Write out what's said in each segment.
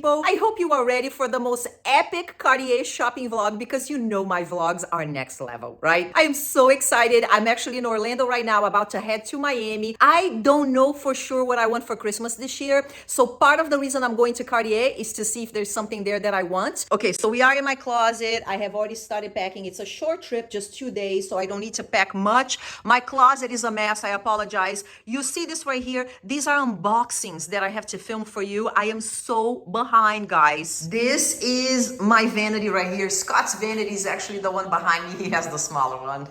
people. I hope you are ready for the most epic Cartier shopping vlog because you know my vlogs are next level, right? I am so excited. I'm actually in Orlando right now, about to head to Miami. I don't know for sure what I want for Christmas this year. So part of the reason I'm going to Cartier is to see if there's something there that I want. Okay, so we are in my closet. I have already started packing. It's a short trip, just 2 days, so I don't need to pack much. My closet is a mess. I apologize. You see this right here? These are unboxings that I have to film for you. I am so behind, guys. This is my vanity right here. Scott's vanity is actually the one behind me. He has the smaller one.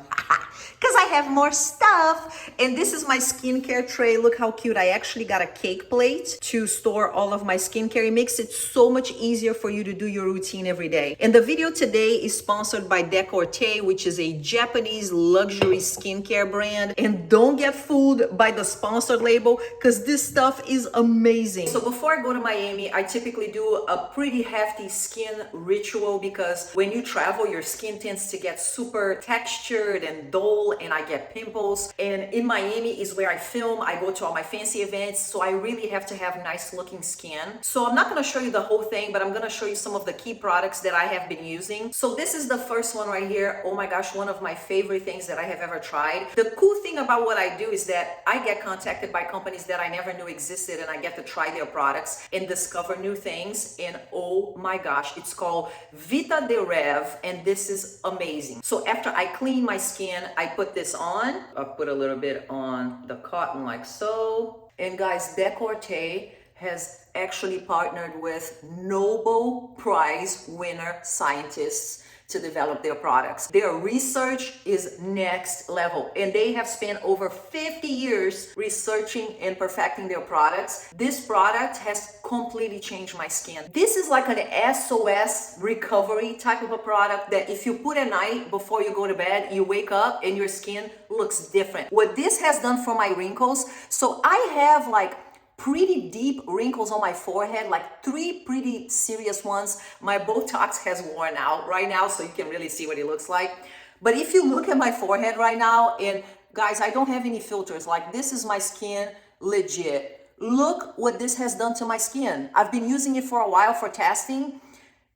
Because I have more stuff. And this is my skincare tray. Look how cute. I actually got a cake plate to store all of my skincare. It makes it so much easier for you to do your routine every day. And the video today is sponsored by Decorté, which is a Japanese luxury skincare brand. And don't get fooled by the sponsored label because this stuff is amazing. So before I go to Miami, I typically do a pretty hefty skin ritual because when you travel, your skin tends to get super textured and dull, and I get pimples. And in Miami is where I film. I go to all my fancy events, so I really have to have nice looking skin. So I'm not going to show you the whole thing, but I'm going to show you some of the key products that I have been using. So this is the first one right here. Oh my gosh, one of my favorite things that I have ever tried. The cool thing about what I do is that I get contacted by companies that I never knew existed, and I get to try their products and discover new things. And oh my gosh, it's called Vita De Rêve, and this is amazing. So after I clean my skin, I put this on. I'll put a little bit on the cotton like so. And guys, Decorté has actually partnered with Nobel Prize winner scientists to develop their products. Their research is next level, and they have spent over 50 years researching and perfecting their products. This product has completely changed my skin. This is like an SOS recovery type of a product that if you put at night before you go to bed, you wake up and your skin looks different. What this has done for my wrinkles, so I have like pretty deep wrinkles on my forehead, like 3 pretty serious ones. My Botox has worn out right now, so you can really see what it looks like. But if you look at my forehead right now, and guys, I don't have any filters. Like, this is my skin legit. Look what this has done to my skin. I've been using it for a while for testing,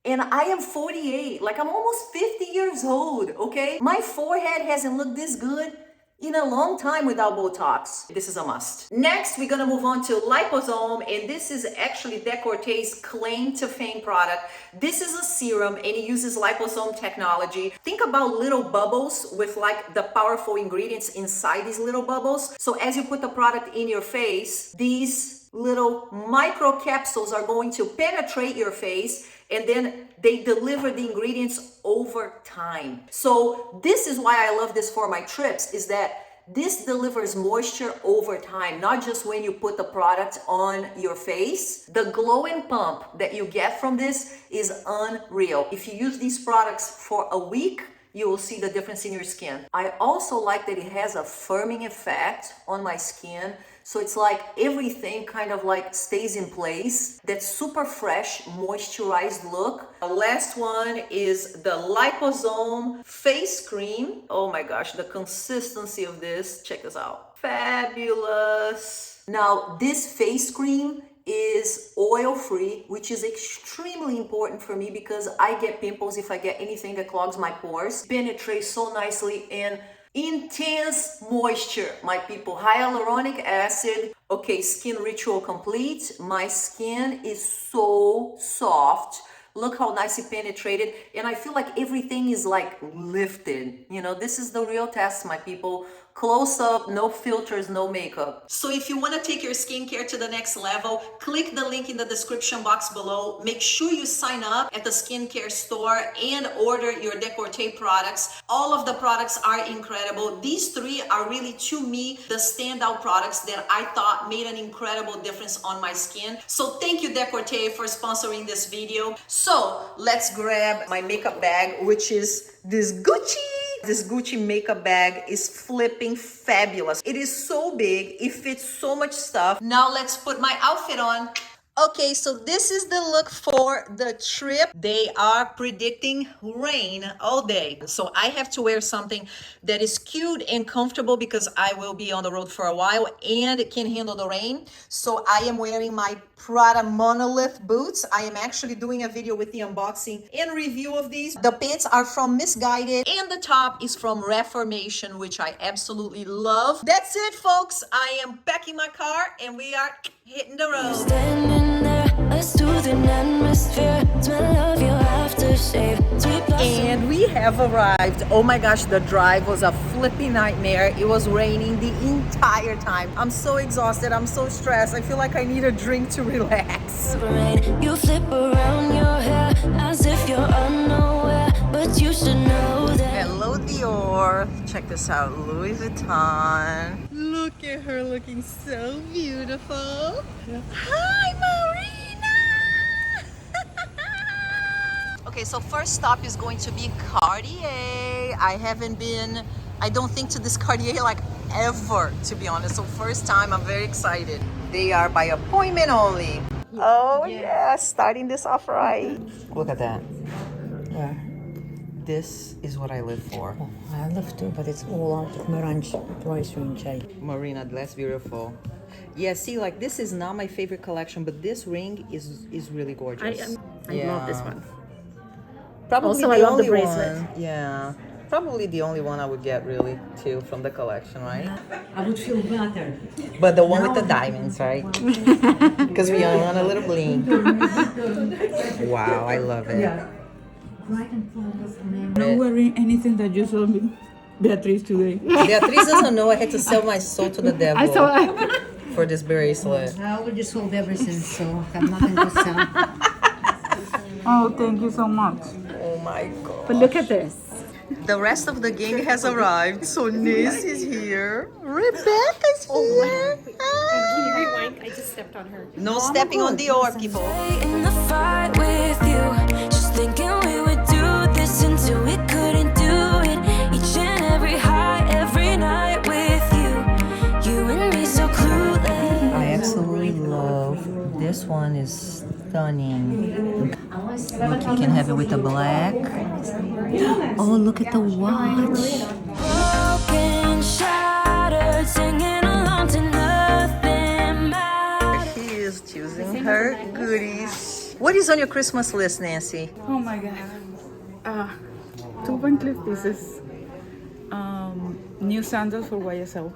and I am 48. Like, I'm almost 50 years old, okay? My forehead hasn't looked this good in a long time without Botox. This is a must. Next, we're gonna move on to Liposome, and this is actually Decorté's claim to fame product. This is a serum, and it uses liposome technology. Think about little bubbles with like the powerful ingredients inside these little bubbles. So as you put the product in your face, these little micro capsules are going to penetrate your face, and then they deliver the ingredients over time. So this is why I love this for my trips, is that this delivers moisture over time, not just when you put the product on your face. The glow and pump that you get from this is unreal. If you use these products for a week, you will see the difference in your skin. I also like that it has a firming effect on my skin. So it's like everything kind of like stays in place. That super fresh, moisturized look. The last one is the Liposome face cream. Oh my gosh, the consistency of this, check this out. Fabulous. Now, this face cream is oil-free, which is extremely important for me because I get pimples if I get anything that clogs my pores. Penetrates so nicely, and intense moisture, my people. Hyaluronic acid. Okay, skin ritual complete. My skin is so soft. Look how nice it penetrated, and I feel like everything is like lifted. You know, this is the real test, my people. Close up, no filters, no makeup. So if you want to take your skincare to the next level, click the link in the description box below. Make sure you sign up at the skincare store and order your Decorté products. All of the products are incredible. These 3 are really, to me, the standout products that I thought made an incredible difference on my skin. So thank you, Decorté, for sponsoring this video. So let's grab my makeup bag, which is this Gucci. This Gucci makeup bag is flipping fabulous. It is so big, it fits so much stuff. Now let's put my outfit on. Okay, so this is the look for the trip. They are predicting rain all day. So I have to wear something that is cute and comfortable because I will be on the road for a while and it can handle the rain. So I am wearing my Prada Monolith boots. I am actually doing a video with the unboxing and review of these. The pants are from Misguided and the top is from Reformation, which I absolutely love. That's it, folks. I am packing my car and we are hitting the road. Standing there, a soothing atmosphere. Smell of your aftershave. Sweet blossom. And we have arrived. Oh my gosh, the drive was a flipping nightmare. It was raining the entire time. I'm so exhausted. I'm so stressed. I feel like I need a drink to relax. Rain. You flip around your hair as if you're unaware, but you should know that. Hello, Dior. Check this out, Louis Vuitton. Look at her looking so beautiful. Hi, Marina! Okay, so first stop is going to be Cartier. I don't think to this Cartier like ever, to be honest. So first time, I'm very excited. They are by appointment only. Oh yeah, starting this off right. Look at that. Where? This is what I live for. Oh, I love to, but it's all out of my range price range. Marina, that's beautiful. Yeah, see, like this is not my favorite collection, but this ring is really gorgeous. I love this one. Probably Also, the I love the only bracelet. one. Yeah, probably the only one I would get really too from the collection, right? I would feel better. But the one with the diamonds, right? Because we only want a little bling. Wow, I love it. Yeah. Right and focus on Not wearing anything that you saw me, Beatrice, today. Beatrice doesn't know I had to sell my soul to the devil I saw for this bracelet. I already sold everything, so I have nothing to sell. Oh, thank you so much. Oh my god. But look at this. The rest of the gang has arrived. So Nis is here. Rebecca's here. Rewind. I just stepped on her. No stepping on Dior, people. In the fight with you, just thinking we would do this until we couldn't do it. Each and every high, every night with you, you and me so clueless. I absolutely love this one. Is stunning. Look, you can have it with the black. Oh, look at the watch. Broken, shattered, singing along to nothing matters. She is choosing her goodies. What is on your Christmas list, Nancy? Oh my god. 2 Van Cleef pieces. New sandals for YSL.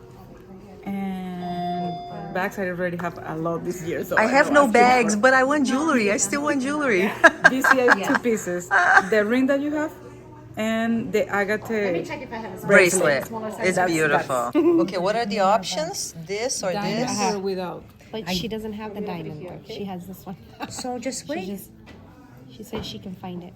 And bags I already have a lot this year. So I have know no asking bags, for- but I want jewelry. I still want jewelry. This year, 2 pieces. The ring that you have and the agate Bracelet. It's That's- beautiful. Okay, what are the options? This or diamond this? or without. But she doesn't have the diamond though. She has this one. So just wait. She says she can find it.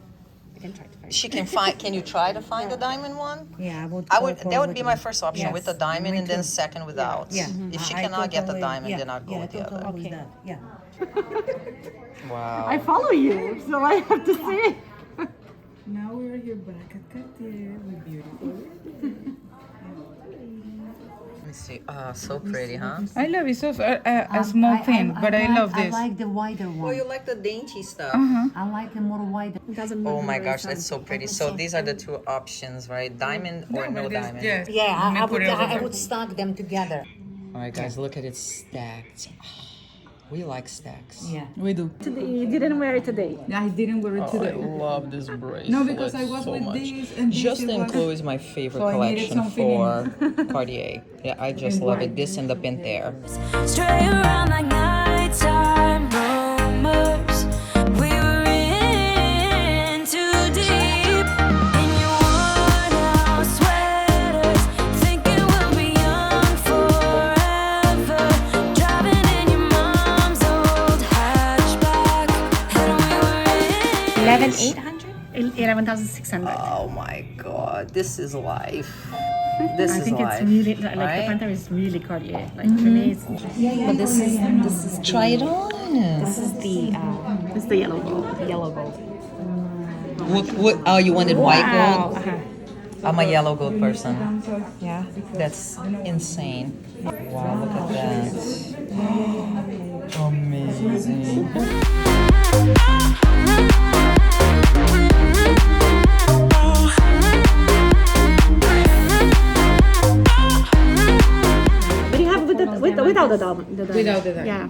I can try to find it. She can find. Can you try to find the diamond one? Yeah, I would. I go would. for That would with be my the- first option Yes, with the diamond, me and then too. second without. Yeah. If she I cannot get the totally- diamond, yeah, then I'd go yeah, with the totally other. with Okay. that. Yeah. Wow. I follow you, so I have to see. Now we're here back at Cartier with beautiful. Let me see. Oh, so pretty, huh? I love it. So a small thing, but I love this. I like the wider Oh, one. you like the dainty stuff? I like the more wider. Oh my gosh, that's so pretty. So these are the two options, right? Diamond or no diamond. Yeah, Yeah, Let me put it over I there. would stack them together. All right, guys, look at it stacked. We like stacks. Yeah. We do. You didn't wear it today. I didn't wear it I today. love this bracelet. No, because I was so with much. these and these Just it and was- Chloe is my favorite So I needed collection something for Cartier. Yeah, I just love it. This and the Panthère. Stray around like nighttime rumors. We were in too deep in your worn-out sweaters, thinking we'll be young forever. Driving in your mom's old hatchback, and we were in 11,800? 11,600. Oh my God, this is life. This I is think life. it's really like right? the Panther is really Cartier. Like for me, it's But this is try it on. this is the yellow gold. The yellow gold. What? Oh, you wanted white gold? Uh-huh. I'm a yellow gold person. Yeah. That's insane. Wow, look at that. Amazing. But you have without the diamond. Without the diamond. Yeah.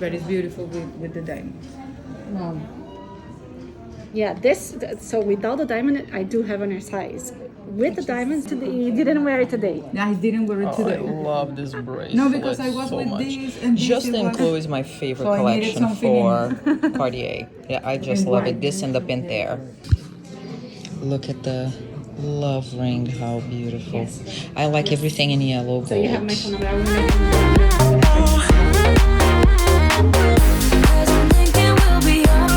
But it's beautiful with the diamond. Yeah, so without the diamond, I do have on your size. With the diamonds, you didn't wear it today. I didn't wear it I today. love this bracelet. No, because I was so with much. these and this Justin was- Chloe is my favorite So I needed collection for something Cartier. Yeah, I just in love white. it. This and the Panthère. Look at the love ring. How beautiful. I like everything in yellow gold. So you have my phone number. Cause I'm thinking we'll be young,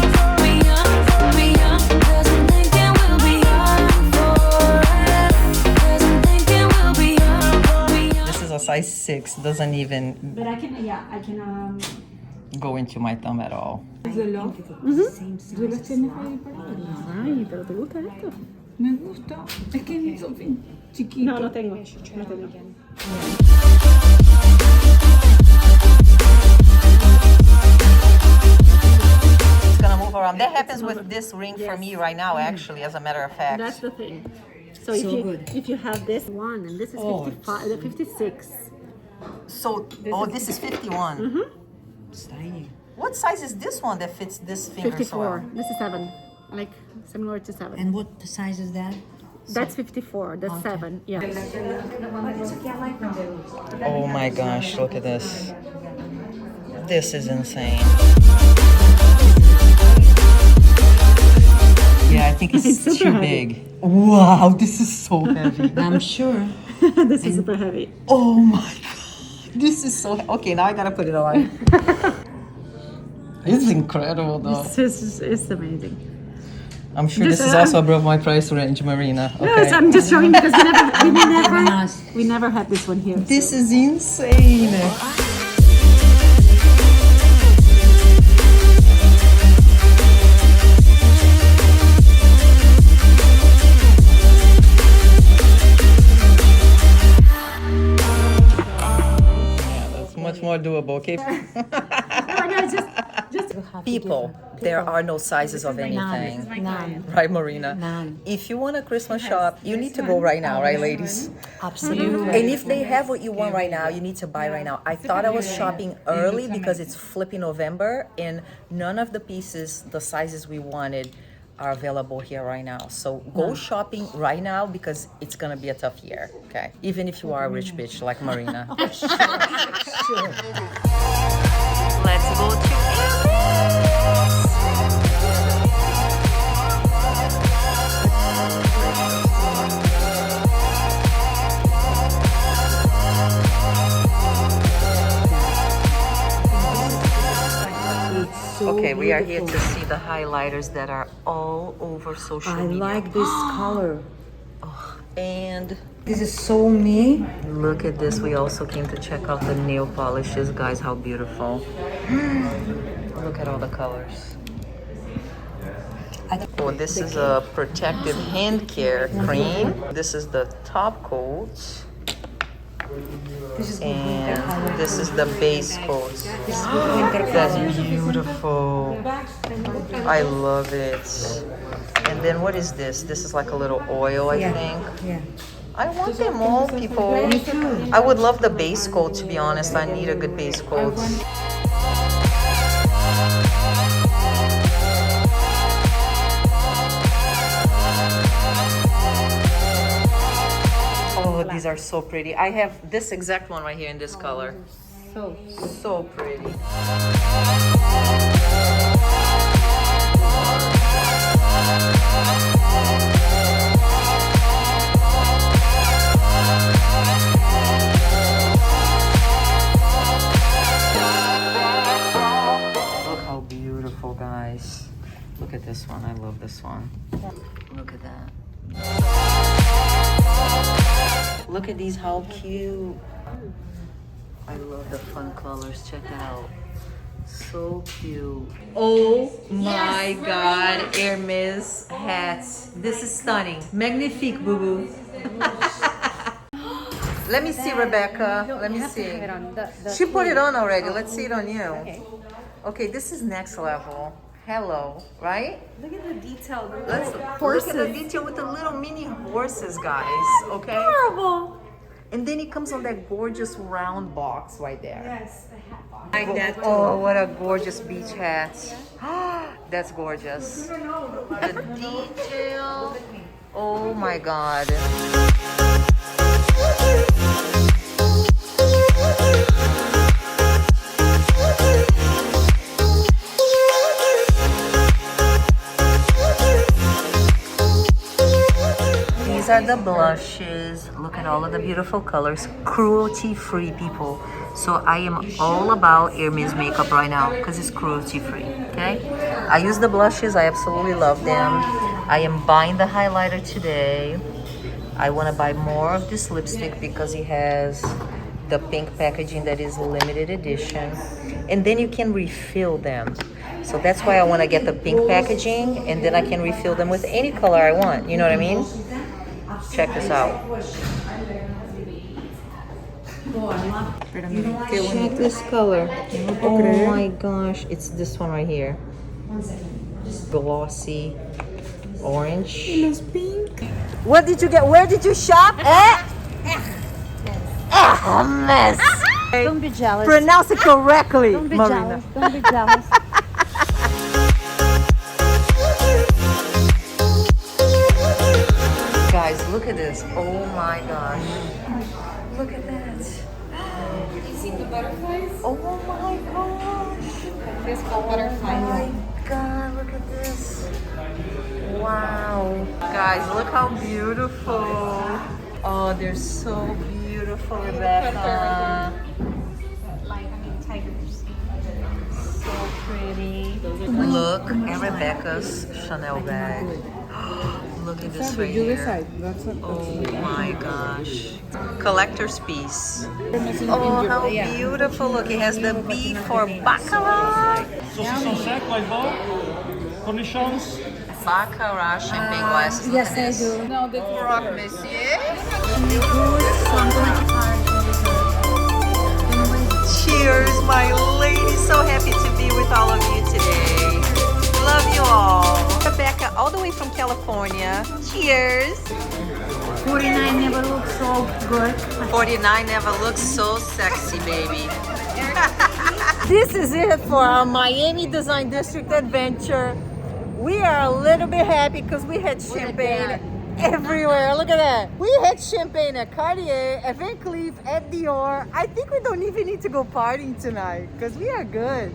young. Cause I'm thinking we'll be young forever. Cause I'm thinking we'll be young. This is a size 6. Doesn't even But I can. go into my thumb at all. Ay, pero te gusta esto. Me gusta. Es que son bien chiquitos. No, no tengo. No tengo. It's gonna move around. That happens with this ring for me right now, actually, as a matter of fact. That's the thing. So if you have this one and this is 55, 56. So, this is 51. Mm-hmm. It's tiny. What size is this one that fits this finger? 54. This is 7. Like similar to 7. And what size is that? That's 54. That's 7. Yeah. Oh my gosh, look at this. This is insane. Yeah, I think it's super too heavy. big. Wow, this is so heavy. I'm sure. This is super heavy. Oh my god. This is so okay, now I gotta put it on. It's incredible though. It's amazing. I'm sure Just, this is also above my price range, Marina. Okay. Yes, I'm just showing because we never had this one here. This is insane. Yeah, that's much more doable, okay? People, there are no sizes of anything. None. Right, Marina? None. If you want a Christmas shop, you need to go right now, right, ladies? Absolutely. And if they have what you want right now, you need to buy right now. I thought I was shopping early because it's flipping November, and none of the pieces, the sizes we wanted, are available here right now. So go shopping right now because it's gonna be a tough year, okay? Even if you are a rich bitch like Marina. Let's go to Okay, we are here to see the highlighters that are all over social I media. like this color. And This is so me. look at this. We also came to check out the nail polishes. Guys, how beautiful. Look at all the colors. Oh, this is a protective hand care cream. This is the top coat. This is And this is the base coat. That's beautiful. I love it. And then what is this? This is like a little oil, I think. Yeah. I want them all, people. I would love the base coat, to be honest. I need a good base coat. Oh, these are so pretty. I have this exact one right here in this color. So pretty. Look how beautiful, guys. Look at this one. I love this one. Look at that. Look at these, how cute. I love the fun colors. Check it out. So cute. Oh my god, Hermes hats. This is stunning. Magnifique, boo boo. Let me see, Rebecca. Let me see. She put it on already. Let's see it on you. Okay, this is next level. Hello, right? Look at the detail. Let's look at the detail with the little mini horses, guys. Okay. Horrible. And then it comes on that gorgeous round box right there. Yes, the hat box. Like that. Oh, what a gorgeous beach hat. That's gorgeous. The detail. Oh my God. These are the blushes. Look at all of the beautiful colors. Cruelty-free, people. So I am all about Hermes makeup right now because it's cruelty-free, okay? I use the blushes. I absolutely love them. I am buying the highlighter today. I want to buy more of this lipstick because it has the pink packaging that is limited edition. And then you can refill them. So that's why I want to get the pink packaging, and then I can refill them with any color I want. You know what I mean? Check this out. Check this color. Oh my gosh, it's this one right here. Glossy orange. It is pink. What did you get? Where did you shop? Hermes. Don't be jealous. Pronounce it correctly, Don't be Marina. jealous. Don't be jealous. Guys, look at this. Oh my gosh. Look at that. You seen the butterflies? Oh my gosh. It's called butterflies. Oh my God, look at this. Wow. Guys, look how beautiful. Oh, they're so beautiful, Rebecca. Tigers. So pretty. Look at Rebecca's Chanel bag. Look at this right here. Oh my gosh. Collector's piece. Oh, how beautiful. Look, it has the B for Baccarat. Saucisson sec, like that. Cornichons. Baccarat champagne glasses. Look at this. do. No, the Croque Monsieur. Cheers, my lady. So happy to be with all of you today. Love you all. Rebecca, all the way from California. Cheers. 49 never looks so good. 49 never looks so sexy, baby. This is it for our Miami Design District adventure. We are a little bit happy because we had champagne everywhere. Look at that. We had champagne at Cartier, at Van Cleef, at Dior. I think we don't even need to go partying tonight because we are good.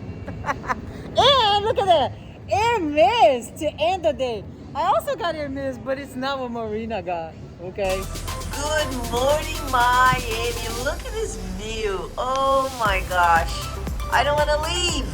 And look at that. Hermes to end the day. I also got Hermes, but it's not what Marina got. Okay. Good morning, Miami. Look at this view. Oh my gosh. I don't want to leave.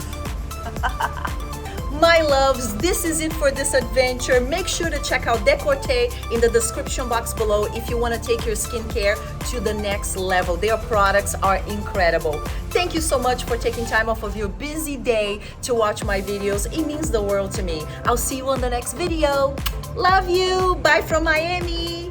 My loves, this is it for this adventure. Make sure to check out Decorté in the description box below if you want to take your skincare to the next level. Their products are incredible. Thank you so much for taking time off of your busy day to watch my videos. It means the world to me. I'll see you on the next video. Love you. Bye from Miami.